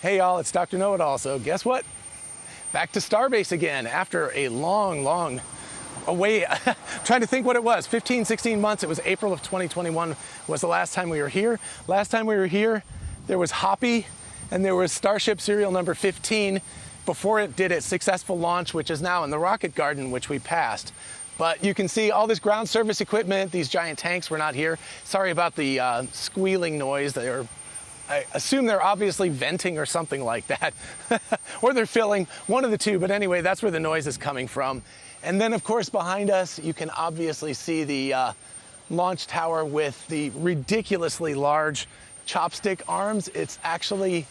Hey y'all, it's Dr. Know-It-All. So guess what? Back to Starbase again after a long away. Trying to think what it was, 15, 16 months. It was April of 2021 was the last time we were here. Last time we were here, there was Hoppy and there was Starship serial number 15 before it did its successful launch, which is now in the rocket garden, which we passed. But you can see all this ground service equipment, these giant tanks were not here. Sorry about the squealing noise. I assume they're obviously venting or something like that, or they're filling, one of the two, but anyway, that's where the noise is coming from. And then of course behind us, you can obviously see the launch tower with the ridiculously large chopstick arms. It's actually,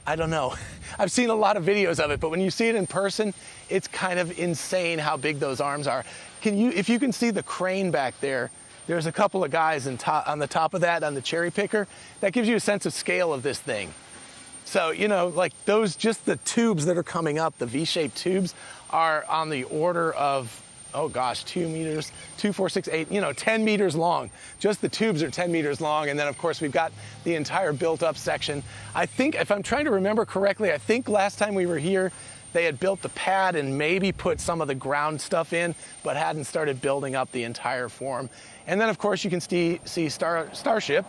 I don't know, I've seen a lot of videos of it, but when you see it in person, it's kind of insane how big those arms are. If you can see the crane back there, there's a couple of guys on the top of that, on the cherry picker. That gives you a sense of scale of this thing. So, you know, like those, just the tubes that are coming up, the V-shaped tubes, are on the order of, oh gosh, 2 meters, 2, 4, 6, 8, 10 meters long. Just the tubes are 10 meters long. And then of course we've got the entire built up section. I think, if I'm trying to remember correctly, I think last time we were here, they had built the pad and maybe put some of the ground stuff in, but hadn't started building up the entire form. And then, of course, you can see Starship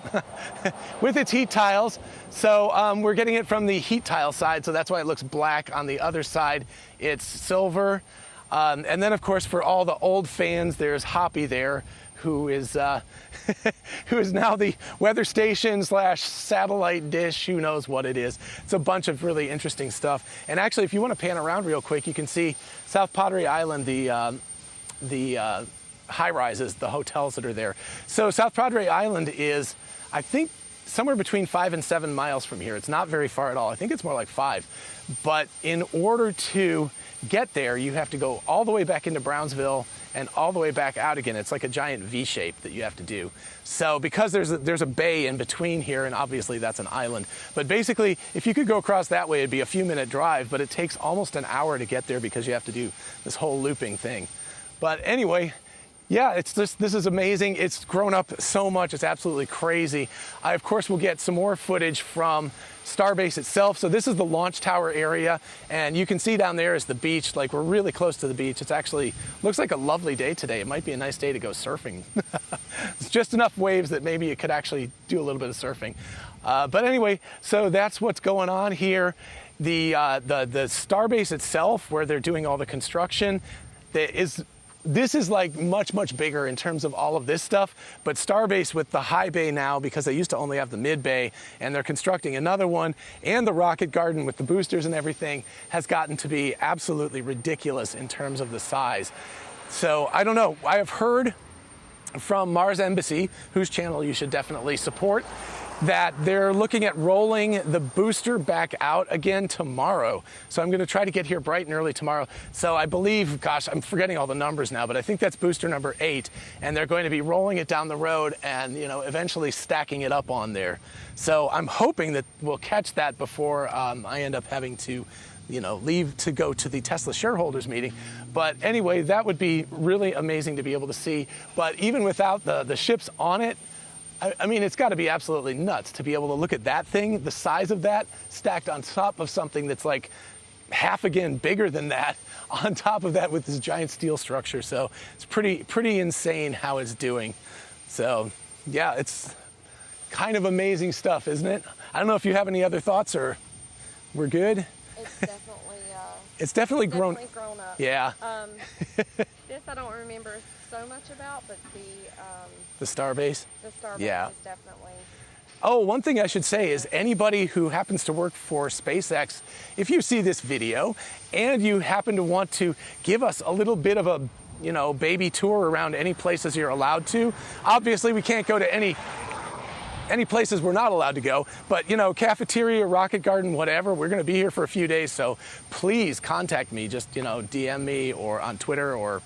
with its heat tiles. So we're getting it from the heat tile side, so that's why it looks black. On the other side, it's silver. And then, of course, for all the old fans, there's Hoppy there, who is who is now the weather station / satellite dish, who knows what it is. It's a bunch of really interesting stuff. And actually, if you want to pan around real quick, you can see South Padre Island, the high-rises, the hotels that are there. So South Padre Island is, I think, somewhere between 5 and 7 miles from here. It's not very far at all. I think it's more like 5. But in order to get there, you have to go all the way back into Brownsville and all the way back out again. It's like a giant V shape that you have to do. So because there's a bay in between here, and obviously that's an island. But basically, if you could go across that way, it'd be a few-minute drive, but it takes almost an hour to get there because you have to do this whole looping thing. But anyway, yeah, this is amazing. It's grown up so much. It's absolutely crazy. I, of course, will get some more footage from Starbase itself. So this is the launch tower area, and you can see down there is the beach. Like, we're really close to the beach. It's actually, looks like a lovely day today. It might be a nice day to go surfing. It's just enough waves that maybe you could actually do a little bit of surfing. But anyway, so that's what's going on here. The Starbase itself, where they're doing all the construction, this is like much bigger in terms of all of this stuff, but Starbase with the high bay now, because they used to only have the mid bay, and they're constructing another one, and the rocket garden with the boosters and everything has gotten to be absolutely ridiculous in terms of the size. So I don't know. I have heard from Mars Embassy, whose channel you should definitely support, that they're looking at rolling the booster back out again tomorrow. So I'm going to try to get here bright and early tomorrow. So I believe, gosh, I'm forgetting all the numbers now, but I think that's booster number 8, and they're going to be rolling it down the road and, eventually stacking it up on there. So I'm hoping that we'll catch that before I end up having to leave to go to the Tesla shareholders meeting. But anyway, that would be really amazing to be able to see. But even without the ships on it, I mean, it's got to be absolutely nuts to be able to look at that thing, the size of that, stacked on top of something that's like half again bigger than that, on top of that with this giant steel structure. So it's pretty insane how it's doing. So yeah, it's kind of amazing stuff, isn't it? I don't know if you have any other thoughts, or we're good. It's definitely grown up. Yeah. This I don't remember so much about, but the Starbase. The Starbase is definitely. Oh, one thing I should say is anybody who happens to work for SpaceX, if you see this video and you happen to want to give us a little bit of a, baby tour around any places you're allowed to, obviously we can't go to any places we're not allowed to go, but cafeteria, rocket garden, whatever, we're going to be here for a few days. So please contact me, just, DM me or on Twitter or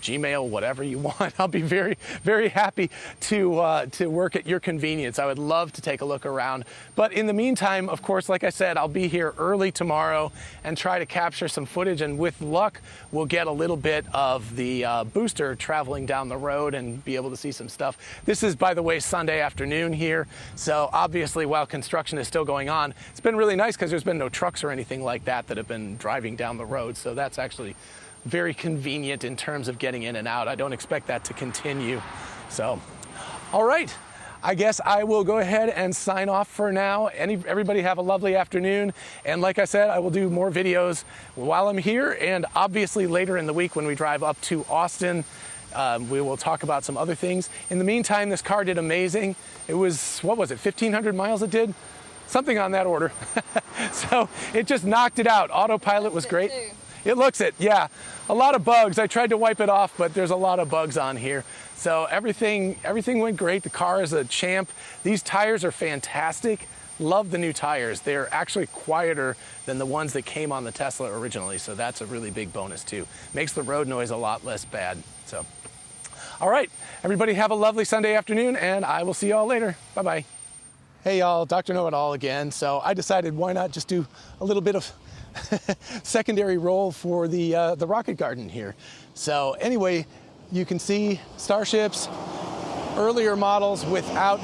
Gmail, whatever you want. I'll be very, very happy to work at your convenience. I would love to take a look around. But in the meantime, of course, like I said, I'll be here early tomorrow and try to capture some footage. And with luck, we'll get a little bit of the booster traveling down the road and be able to see some stuff. This is, by the way, Sunday afternoon here. So obviously, while construction is still going on, it's been really nice because there's been no trucks or anything like that have been driving down the road. So that's actually very convenient in terms of getting in and out. I don't expect that to continue. So, all right. I guess I will go ahead and sign off for now. Everybody have a lovely afternoon. And like I said, I will do more videos while I'm here, and obviously later in the week when we drive up to Austin, we will talk about some other things. In the meantime, this car did amazing. It was, what was it, 1,500 miles it did? Something on that order. So it just knocked it out. Autopilot was great. It looks it, yeah. A lot of bugs. I tried to wipe it off, but there's a lot of bugs on here. So everything went great. The car is a champ. These tires are fantastic. Love the new tires. They're actually quieter than the ones that came on the Tesla originally, so that's a really big bonus too. Makes the road noise a lot less bad. So, all right, everybody have a lovely Sunday afternoon, and I will see you all later. Bye-bye. Hey y'all, Dr. Know-It-All again. So I decided why not just do a little bit of secondary role for the rocket garden here. So anyway, you can see starships, earlier models without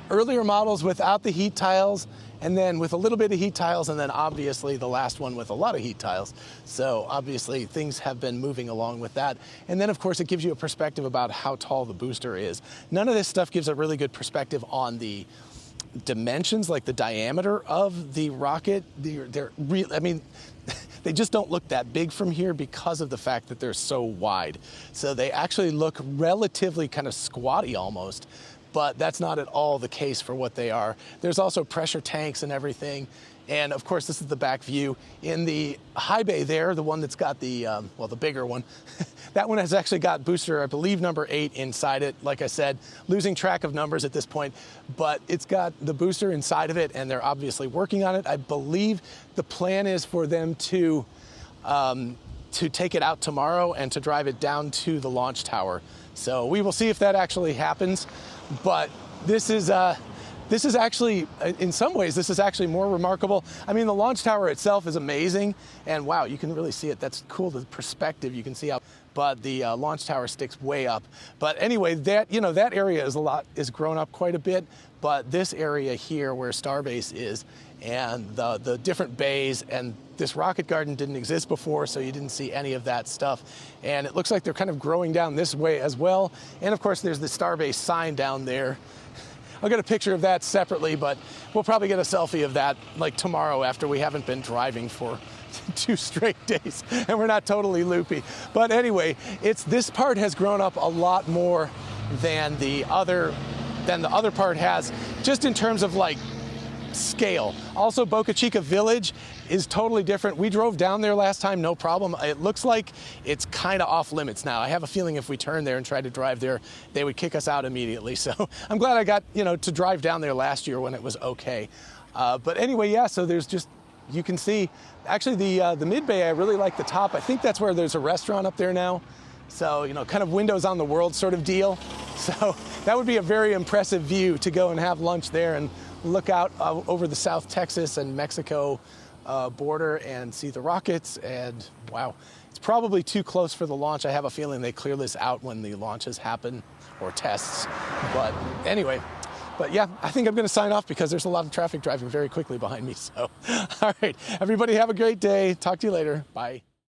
the heat tiles, and then with a little bit of heat tiles, and then obviously the last one with a lot of heat tiles. So obviously things have been moving along with that. And then of course it gives you a perspective about how tall the booster is. None of this stuff gives a really good perspective on the dimensions, like the diameter of the rocket. They're real. I mean, they just don't look that big from here because of the fact that they're so wide. So they actually look relatively kind of squatty almost, but that's not at all the case for what they are. There's also pressure tanks and everything. And of course, this is the back view. In the high bay there, the one that's got the, well, the bigger one, that one has actually got booster, I believe, number 8 inside it. Like I said, losing track of numbers at this point, but it's got the booster inside of it, and they're obviously working on it. I believe the plan is for them to take it out tomorrow and to drive it down to the launch tower. So we will see if that actually happens. But this is actually, in some ways, this is actually more remarkable. I mean, the launch tower itself is amazing, and wow, you can really see it. That's cool, the perspective. You can see how, but the launch tower sticks way up. But anyway, that, you know, that area is grown up quite a bit, but this area here where Starbase is, and the different bays, and this rocket garden didn't exist before, so you didn't see any of that stuff. And it looks like they're kind of growing down this way as well. And of course, there's the Starbase sign down there. I'll get a picture of that separately, but we'll probably get a selfie of that like tomorrow after we haven't been driving for 2 straight days and we're not totally loopy. But anyway, this part has grown up a lot more than the other part has, just in terms of like scale. Also, Boca Chica Village is totally different. We drove down there last time, no problem. It looks like it's kind of off limits now. I have a feeling if we turned there and tried to drive there, they would kick us out immediately. So I'm glad I got, to drive down there last year when it was okay. But anyway, yeah, so there's just, you can see, actually the mid bay, I really like the top. I think that's where there's a restaurant up there now. So, kind of windows on the world sort of deal. So that would be a very impressive view to go and have lunch there and look out over the South Texas and Mexico border and see the rockets. And wow, it's probably too close for the launch. I have a feeling they clear this out when the launches happen, or tests. But anyway, yeah, I think I'm going to sign off because there's a lot of traffic driving very quickly behind me. So, all right, everybody have a great day. Talk to you later. Bye.